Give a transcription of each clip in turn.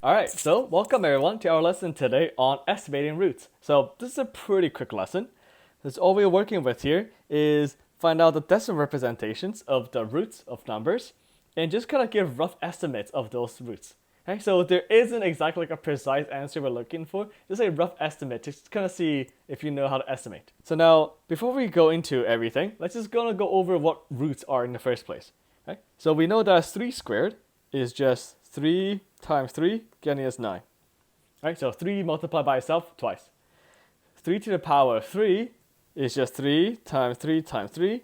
Alright, so welcome everyone to our lesson today on estimating roots. So this is a pretty quick lesson. Because all we're working with here is find out the decimal representations of the roots of numbers and just kind of give rough estimates of those roots. Okay, so there isn't exactly like a precise answer we're looking for, just a rough estimate to kind of see if you know how to estimate. So now, before we go into everything, let's just gonna go over what roots are in the first place. Okay, so we know that 3 squared is just 3 times 3, getting us 9. Right, so 3 multiplied by itself twice. 3 to the power of 3 is just 3 times 3 times 3.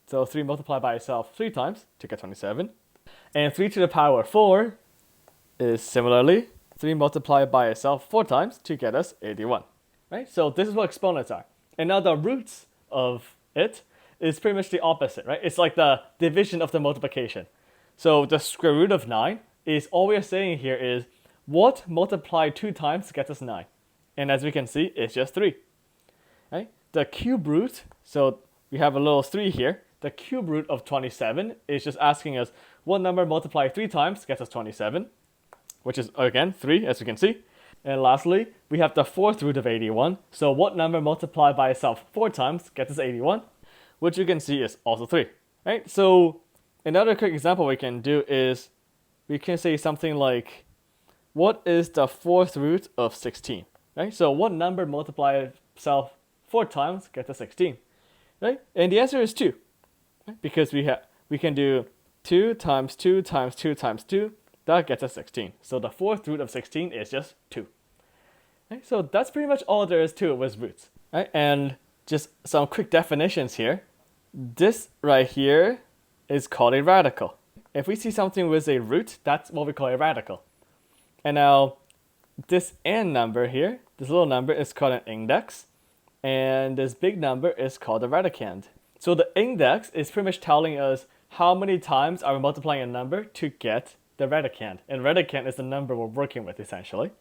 So 3 multiplied by itself 3 times to get 27. And 3 to the power of 4 is similarly 3 multiplied by itself 4 times to get us 81. Right, so this is what exponents are. And now the roots of it is pretty much the opposite, right? It's like the division of the multiplication. So the square root of 9 is all we're saying here is what multiplied 2 times gets us 9. And as we can see, it's just 3. Right? The cube root, so we have a little 3 here. The cube root of 27 is just asking us what number multiplied 3 times gets us 27, which is again 3 as we can see. And lastly, we have the fourth root of 81. So what number multiplied by itself 4 times gets us 81, which you can see is also 3. Right? So another quick example we can do is we can say something like, what is the fourth root of 16? Right? So what number multiplied itself 4 times gets us 16? Right? And the answer is 2. Right? Because we can do 2 times 2 times 2 times 2. That gets us 16. So the fourth root of 16 is just 2. Right? So that's pretty much all there is to it with roots. Right? And just some quick definitions here. This right here is called a radical. If we see something with a root, that's what we call a radical. And now, this n number here, this little number is called an index, and this big number is called a radicand. So the index is pretty much telling us how many times are we multiplying a number to get the radicand. And radicand is the number we're working with, essentially.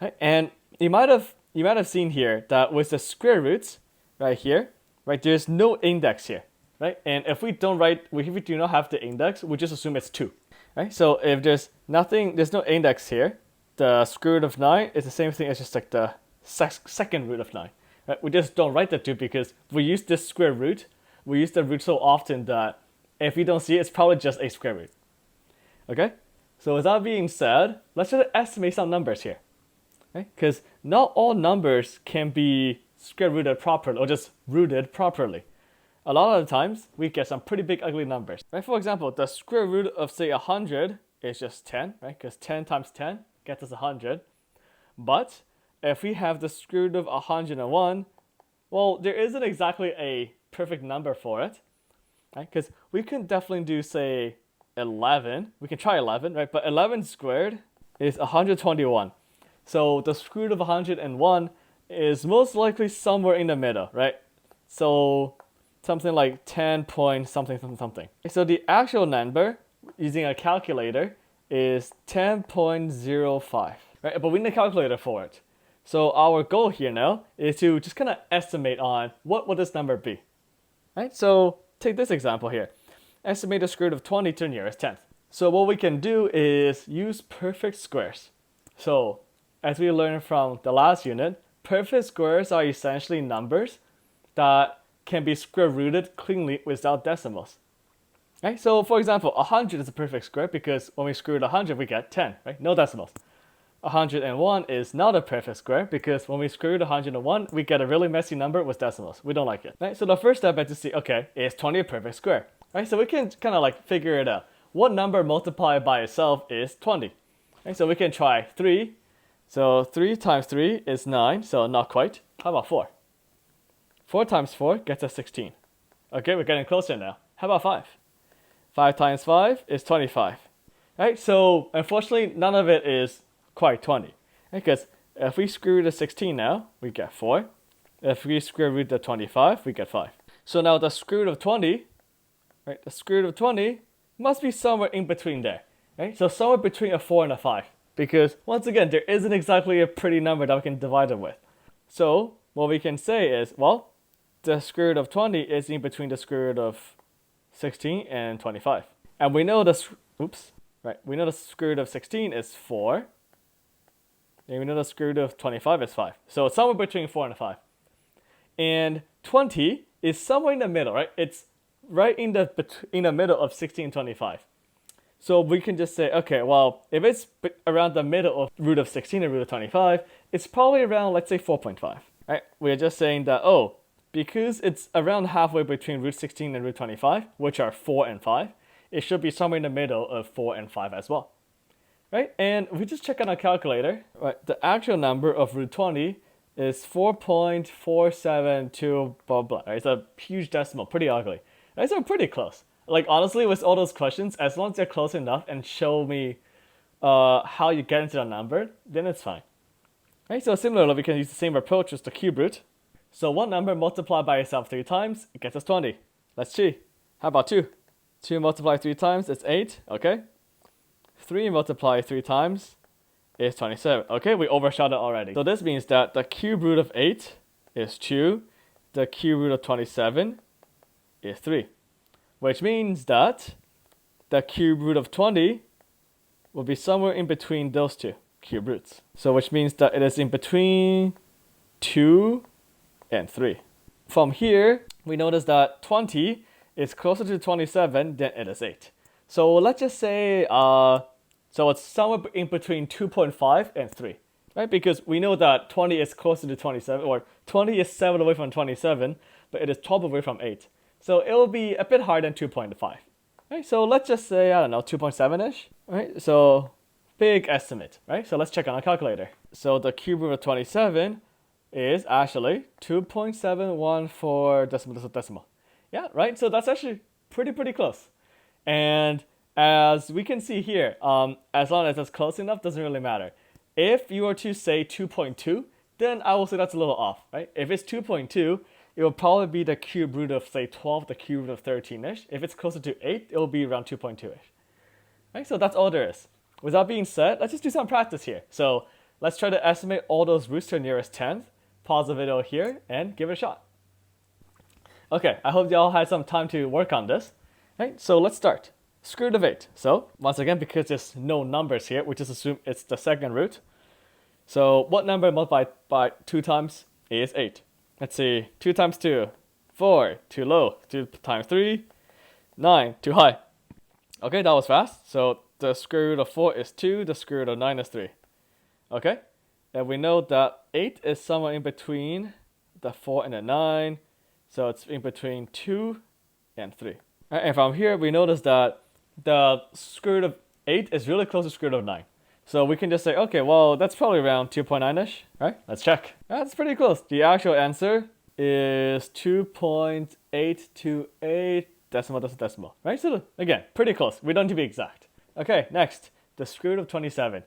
Right? And you might have seen here that with the square roots right here, right, there's no index here. Right? And if we do not have the index, we just assume it's 2. Right? So if there's no index here, the square root of 9 is the same thing as just like the second root of 9. Right? We just don't write the 2 because we use this square root. We use the root so often that if we don't see it, it's probably just a square root. Okay? So with that being said, let's just estimate some numbers here. Because not all numbers can be square rooted properly or just rooted properly. A lot of the times, we get some pretty big ugly numbers. Right? For example, the square root of, say, 100 is just 10, right? Because 10 times 10 gets us 100. But if we have the square root of 101, well, there isn't exactly a perfect number for it. Right? Because we can definitely do, say, 11. We can try 11, right? But 11 squared is 121. So the square root of 101 is most likely somewhere in the middle, right? So something like 10 point something something something. So the actual number using a calculator is 10.05, right? But we need a calculator for it. So our goal here now is to just kind of estimate on what would this number be, right? So take this example here. Estimate the square root of 20 to the nearest tenth. So what we can do is use perfect squares. So as we learned from the last unit, perfect squares are essentially numbers that can be square rooted cleanly without decimals. Right? So for example, 100 is a perfect square because when we square root 100 we get 10, right? No decimals. 101 is not a perfect square because when we square root 101 we get a really messy number with decimals. We don't like it. Right? So the first step is to see, okay, is 20 a perfect square? Right? So we can kind of like figure it out. What number multiplied by itself is 20? Right? So we can try 3. So 3 times 3 is 9, so not quite. How about 4? 4 times 4 gets us 16. Okay, we're getting closer now. How about 5? 5 times 5 is 25. Right, so unfortunately, none of it is quite 20. Because if we square root the 16 now, we get 4. If we square root the 25, we get 5. So now the square root of 20, right, the square root of 20 must be somewhere in between there. Right, so somewhere between a 4 and a 5. Because once again, there isn't exactly a pretty number that we can divide it with. So what we can say is, well, the square root of 20 is in between the square root of 16 and 25. And we know the square root of 16 is 4. And we know the square root of 25 is 5. So it's somewhere between 4 and 5. And 20 is somewhere in the middle, right? It's right in the middle of 16 and 25. So we can just say, okay, well, if it's around the middle of root of 16 and root of 25, it's probably around, let's say, 4.5. Right? We're just saying that, oh, because it's around halfway between root 16 and root 25, which are 4 and 5, it should be somewhere in the middle of 4 and 5 as well. Right? And we just check on our calculator. Right? The actual number of root 20 is 4.472 blah blah. Right? It's a huge decimal, pretty ugly. Right? So pretty close. Like honestly, with all those questions, as long as they're close enough and show me how you get into the number, then it's fine. Right? So similarly, we can use the same approach as the cube root. So one number multiplied by itself 3 times, it gets us 20. Let's see. How about 2? 2 multiplied 3 times, it's 8. Okay. 3 multiplied 3 times is 27. Okay, we overshot it already. So this means that the cube root of 8 is 2. The cube root of 27 is 3. Which means that the cube root of 20 will be somewhere in between those two cube roots. So which means that it is in between 2 and 3. From here, we notice that 20 is closer to 27 than it is 8. So let's just say, so it's somewhere in between 2.5 and 3. Right? Because we know that 20 is closer to 27, or 20 is 7 away from 27, but it is 12 away from 8. So it will be a bit higher than 2.5. Right? So let's just say, I don't know, 2.7-ish. Right? So big estimate. Right? So let's check on our calculator. So the cube root of 27 is actually 2.714 decimal. Yeah, right? So that's actually pretty close. And as we can see here, as long as it's close enough, doesn't really matter. If you were to say 2.2, then I will say that's a little off, right? If it's 2.2, it will probably be the cube root of, say, 12, the cube root of 13-ish. If it's closer to 8, it will be around 2.2-ish. Right? So that's all there is. With that being said, let's just do some practice here. So let's try to estimate all those roots to the nearest 10th. Pause the video here and give it a shot. Okay, I hope y'all had some time to work on this. Right? So let's start. Square root of 8. So once again, because there's no numbers here, we just assume it's the second root. So what number multiplied by 2 times is 8? Let's see, 2 times 2, 4, too low. 2 times 3, 9, too high. Okay, that was fast. So the square root of 4 is 2, the square root of 9 is 3. Okay, and we know that 8 is somewhere in between the 4 and the 9. So it's in between 2 and 3. Right, and from here, we notice that the square root of 8 is really close to square root of 9. So we can just say, okay, well, that's probably around 2.9-ish, right? Let's check. That's pretty close. The actual answer is 2.828 decimal, right? So again, pretty close. We don't need to be exact. Okay, next, the square root of 27.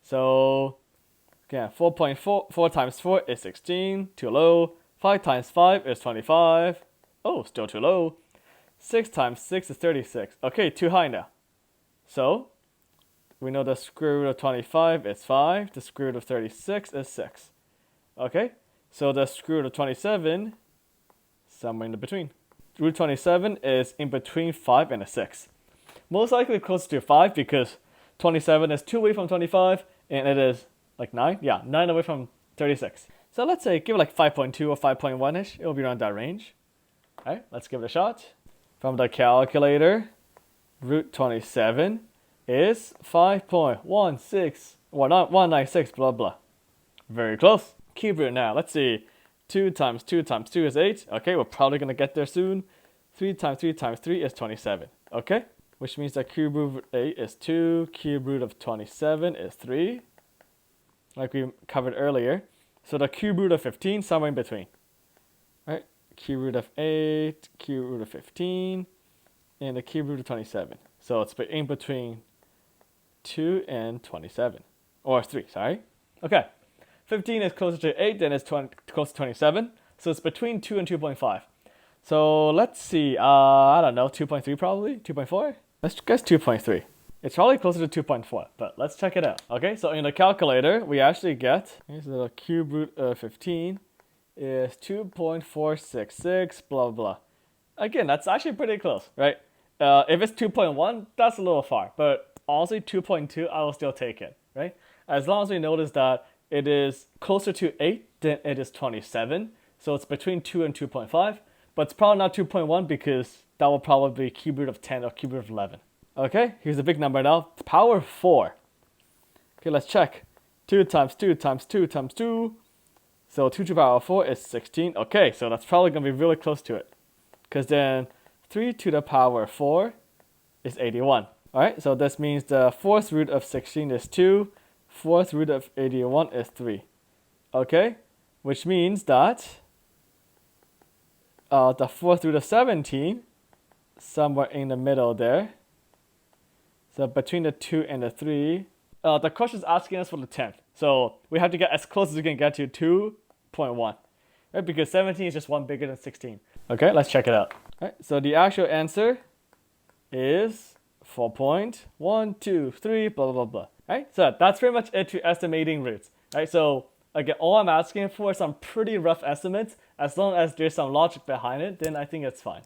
So again, 4 times 4 is 16, too low. 5 times 5 is 25. Oh, still too low. 6 times 6 is 36. Okay, too high now. So we know the square root of 25 is 5. The square root of 36 is 6. Okay, so the square root of 27, somewhere in between. Root 27 is in between 5 and a 6. Most likely close to 5 because 27 is 2 away from 25 and it is like 9. Yeah, 9 away from 36. So let's say give it like 5.2 or 5.1-ish. It will be around that range. All right, let's give it a shot. From the calculator, root 27 is 5.16, well, not 196, blah, blah. Very close. Cube root now. Let's see. 2 times 2 times 2 is 8. Okay, we're probably going to get there soon. 3 times 3 times 3 is 27. Okay, which means that cube root of 8 is 2. Cube root of 27 is 3. Like we covered earlier. So the cube root of 15, somewhere in between. Right? Cube root of 8, cube root of 15, and the cube root of 27. So it's in between 2 and 27. Or 3, sorry. Okay. 15 is closer to 8 than it's close to 27. So it's between 2 and 2.5. So let's see. I don't know, 2.3 probably? 2.4? Let's guess 2.3. It's probably closer to 2.4, but let's check it out. Okay, so in the calculator, we actually get, so the cube root of 15 is 2.466, blah, blah. Again, that's actually pretty close, right? If it's 2.1, that's a little far, but honestly, 2.2, I will still take it, right? As long as we notice that it is closer to 8 than it is 27. So it's between 2 and 2.5. But it's probably not 2.1 because that will probably be cube root of 10 or cube root of 11. Okay, here's a big number now. Power 4. Okay, let's check. 2 times 2 times 2 times 2. So 2 to the power 4 is 16. Okay, so that's probably going to be really close to it. Because then 3 to the power 4 is 81. Alright, so this means the fourth root of 16 is 2. Fourth root of 81 is 3. Okay, which means that the fourth root of 17, somewhere in the middle there. So between the 2 and the 3, the question is asking us for the 10th. So we have to get as close as we can get to 2.1. Right? Because 17 is just 1 bigger than 16. Okay, let's check it out. Right, so the actual answer is 4.123, blah, blah, blah. Right? So that's pretty much it to estimating roots. Right? So again, all I'm asking for is some pretty rough estimates. As long as there's some logic behind it, then I think it's fine.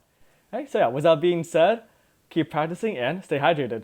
Right? So yeah, with that being said, keep practicing and stay hydrated.